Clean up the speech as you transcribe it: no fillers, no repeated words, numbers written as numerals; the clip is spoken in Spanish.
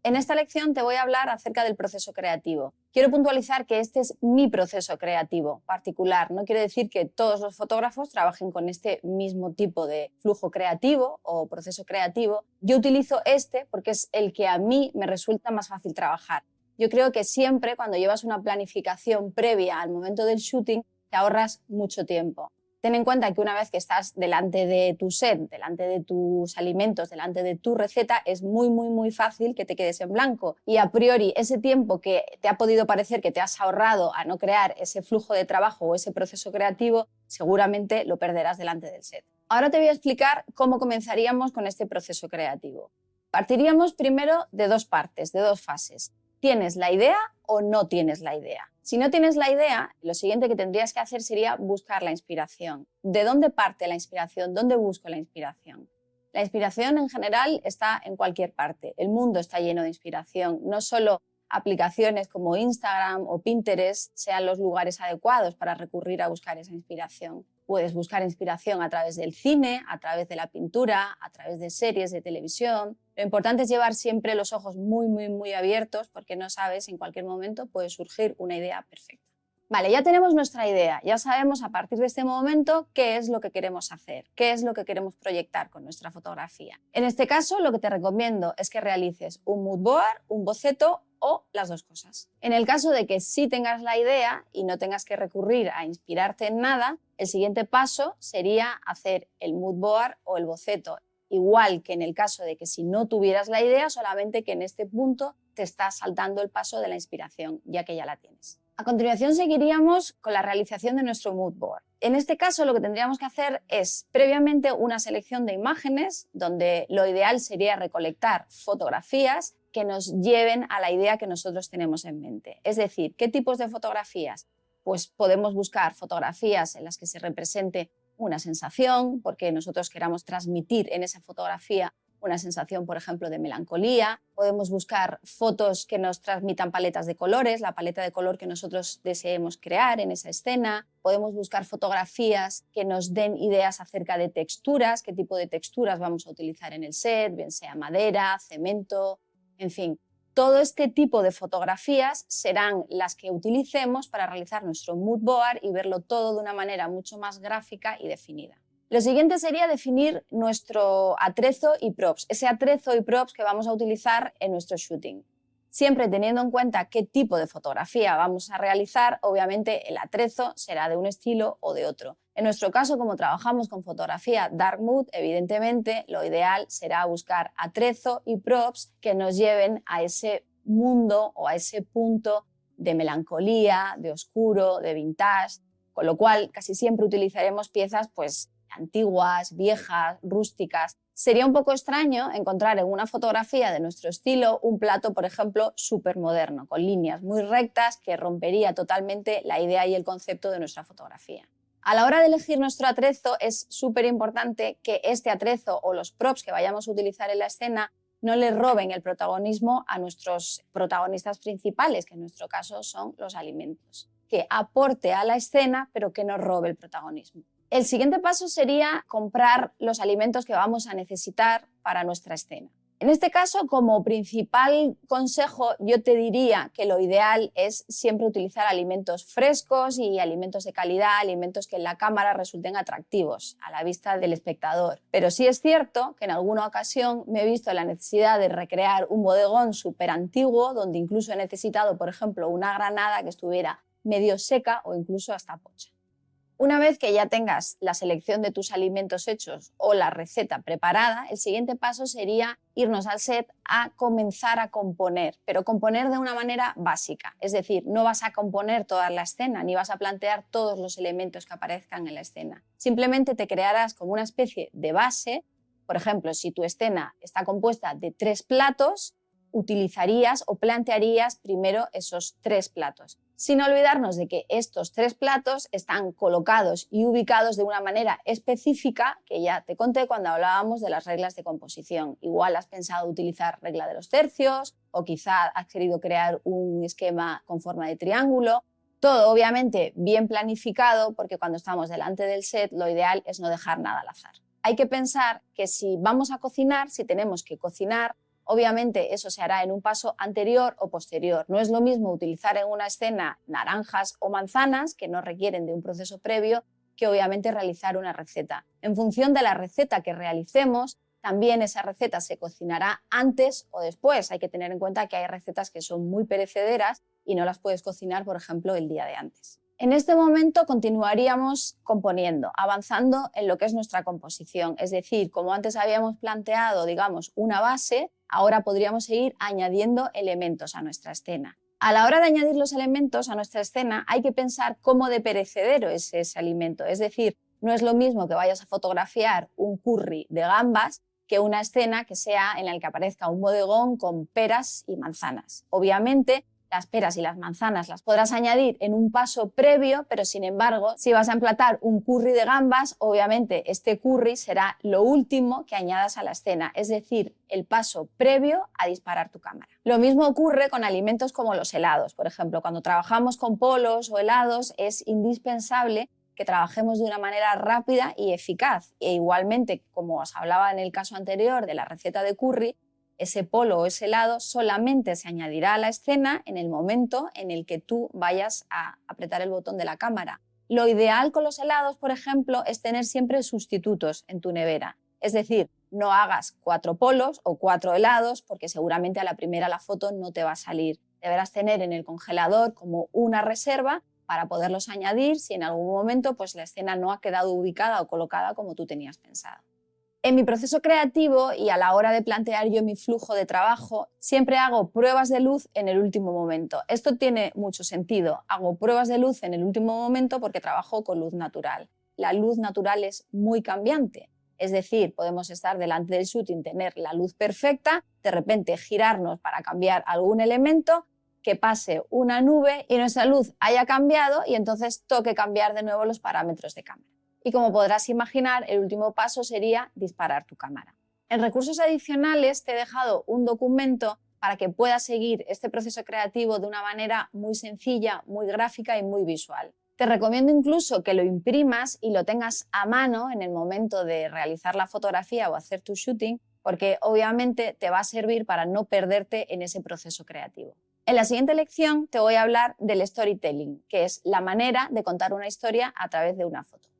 En esta lección te voy a hablar acerca del proceso creativo. Quiero puntualizar que este es mi proceso creativo particular. No quiere decir que todos los fotógrafos trabajen con este mismo tipo de flujo creativo o proceso creativo. Yo utilizo este porque es el que a mí me resulta más fácil trabajar. Yo creo que siempre cuando llevas una planificación previa al momento del shooting te ahorras mucho tiempo. Ten en cuenta que una vez que estás delante de tu set, delante de tus alimentos, delante de tu receta, es muy fácil que te quedes en blanco. Y a priori, ese tiempo que te ha podido parecer que te has ahorrado a no crear ese flujo de trabajo o ese proceso creativo, seguramente lo perderás delante del set. Ahora te voy a explicar cómo comenzaríamos con este proceso creativo. Partiríamos primero de dos partes, de dos fases. ¿Tienes la idea o no tienes la idea? Si no tienes la idea, lo siguiente que tendrías que hacer sería buscar la inspiración. ¿De dónde parte la inspiración? ¿Dónde busco la inspiración? La inspiración en general está en cualquier parte. El mundo está lleno de inspiración. No solo aplicaciones como Instagram o Pinterest sean los lugares adecuados para recurrir a buscar esa inspiración. Puedes buscar inspiración a través del cine, a través de la pintura, a través de series de televisión. Lo importante es llevar siempre los ojos muy abiertos porque no sabes, en cualquier momento puede surgir una idea perfecta. Vale, ya tenemos nuestra idea, ya sabemos a partir de este momento qué es lo que queremos hacer, qué es lo que queremos proyectar con nuestra fotografía. En este caso, lo que te recomiendo es que realices un mood board, un boceto o las dos cosas. En el caso de que sí tengas la idea y no tengas que recurrir a inspirarte en nada, el siguiente paso sería hacer el mood board o el boceto. Igual que en el caso de que si no tuvieras la idea, solamente que en este punto te estás saltando el paso de la inspiración, ya que ya la tienes. A continuación seguiríamos con la realización de nuestro mood board. En este caso lo que tendríamos que hacer es previamente una selección de imágenes donde lo ideal sería recolectar fotografías que nos lleven a la idea que nosotros tenemos en mente. Es decir, ¿qué tipos de fotografías? Pues podemos buscar fotografías en las que se represente una sensación, porque nosotros queramos transmitir en esa fotografía una sensación, por ejemplo, de melancolía. Podemos buscar fotos que nos transmitan paletas de colores, la paleta de color que nosotros deseemos crear en esa escena. Podemos buscar fotografías que nos den ideas acerca de texturas, qué tipo de texturas vamos a utilizar en el set, bien sea madera, cemento, en fin. Todo este tipo de fotografías serán las que utilicemos para realizar nuestro mood board y verlo todo de una manera mucho más gráfica y definida. Lo siguiente sería definir nuestro atrezo y props, ese atrezo y props que vamos a utilizar en nuestro shooting. Siempre teniendo en cuenta qué tipo de fotografía vamos a realizar, obviamente el atrezo será de un estilo o de otro. En nuestro caso, como trabajamos con fotografía dark mood, evidentemente lo ideal será buscar atrezo y props que nos lleven a ese mundo o a ese punto de melancolía, de oscuro, de vintage, con lo cual casi siempre utilizaremos piezas antiguas, viejas, rústicas. Sería un poco extraño encontrar en una fotografía de nuestro estilo un plato, por ejemplo, súper moderno, con líneas muy rectas que rompería totalmente la idea y el concepto de nuestra fotografía. A la hora de elegir nuestro atrezo es súper importante que este atrezo o los props que vayamos a utilizar en la escena no le roben el protagonismo a nuestros protagonistas principales, que en nuestro caso son los alimentos. Que aporte a la escena, pero que no robe el protagonismo. El siguiente paso sería comprar los alimentos que vamos a necesitar para nuestra escena. En este caso, como principal consejo, yo te diría que lo ideal es siempre utilizar alimentos frescos y alimentos de calidad, alimentos que en la cámara resulten atractivos a la vista del espectador. Pero sí es cierto que en alguna ocasión me he visto la necesidad de recrear un bodegón súper antiguo, donde incluso he necesitado, por ejemplo, una granada que estuviera medio seca o incluso hasta pocha. Una vez que ya tengas la selección de tus alimentos hechos o la receta preparada, el siguiente paso sería irnos al set a comenzar a componer, pero componer de una manera básica. Es decir, no vas a componer toda la escena ni vas a plantear todos los elementos que aparezcan en la escena. Simplemente te crearás como una especie de base. Por ejemplo, si tu escena está compuesta de 3 platos, utilizarías o plantearías primero esos 3 platos. Sin olvidarnos de que estos 3 platos están colocados y ubicados de una manera específica, que ya te conté cuando hablábamos de las reglas de composición. Igual has pensado utilizar regla de los tercios o quizá has querido crear un esquema con forma de triángulo. Todo obviamente bien planificado, porque cuando estamos delante del set lo ideal es no dejar nada al azar. Hay que pensar que si vamos a cocinar, si tenemos que cocinar, Obviamente eso se hará en un paso anterior o posterior. No es lo mismo utilizar en una escena naranjas o manzanas, que no requieren de un proceso previo, que obviamente realizar una receta. En función de la receta que realicemos, también esa receta se cocinará antes o después. Hay que tener en cuenta que hay recetas que son muy perecederas y no las puedes cocinar, por ejemplo, el día de antes. En este momento continuaríamos componiendo, avanzando en lo que es nuestra composición. Es decir, como antes habíamos planteado, digamos, una base, ahora podríamos seguir añadiendo elementos a nuestra escena. A la hora de añadir los elementos a nuestra escena hay que pensar cómo de perecedero es ese alimento. Es decir, no es lo mismo que vayas a fotografiar un curry de gambas que una escena que sea en la que aparezca un bodegón con peras y manzanas. Obviamente, las peras y las manzanas las podrás añadir en un paso previo, pero sin embargo, si vas a emplatar un curry de gambas, obviamente este curry será lo último que añadas a la escena, es decir, el paso previo a disparar tu cámara. Lo mismo ocurre con alimentos como los helados. Por ejemplo, cuando trabajamos con polos o helados es indispensable que trabajemos de una manera rápida y eficaz. E igualmente, como os hablaba en el caso anterior de la receta de curry, ese polo o ese helado solamente se añadirá a la escena en el momento en el que tú vayas a apretar el botón de la cámara. Lo ideal con los helados, por ejemplo, es tener siempre sustitutos en tu nevera. Es decir, no hagas 4 polos o 4 helados porque seguramente a la primera la foto no te va a salir. Deberás tener en el congelador como una reserva para poderlos añadir si en algún momento pues, la escena no ha quedado ubicada o colocada como tú tenías pensado. En mi proceso creativo y a la hora de plantear yo mi flujo de trabajo, siempre hago pruebas de luz en el último momento. Esto tiene mucho sentido. Hago pruebas de luz en el último momento porque trabajo con luz natural. La luz natural es muy cambiante. Es decir, podemos estar delante del shooting, tener la luz perfecta, de repente girarnos para cambiar algún elemento, que pase una nube y nuestra luz haya cambiado y entonces toque cambiar de nuevo los parámetros de cámara. Y como podrás imaginar, el último paso sería disparar tu cámara. En recursos adicionales te he dejado un documento para que puedas seguir este proceso creativo de una manera muy sencilla, muy gráfica y muy visual. Te recomiendo incluso que lo imprimas y lo tengas a mano en el momento de realizar la fotografía o hacer tu shooting, porque obviamente te va a servir para no perderte en ese proceso creativo. En la siguiente lección te voy a hablar del storytelling, que es la manera de contar una historia a través de una foto.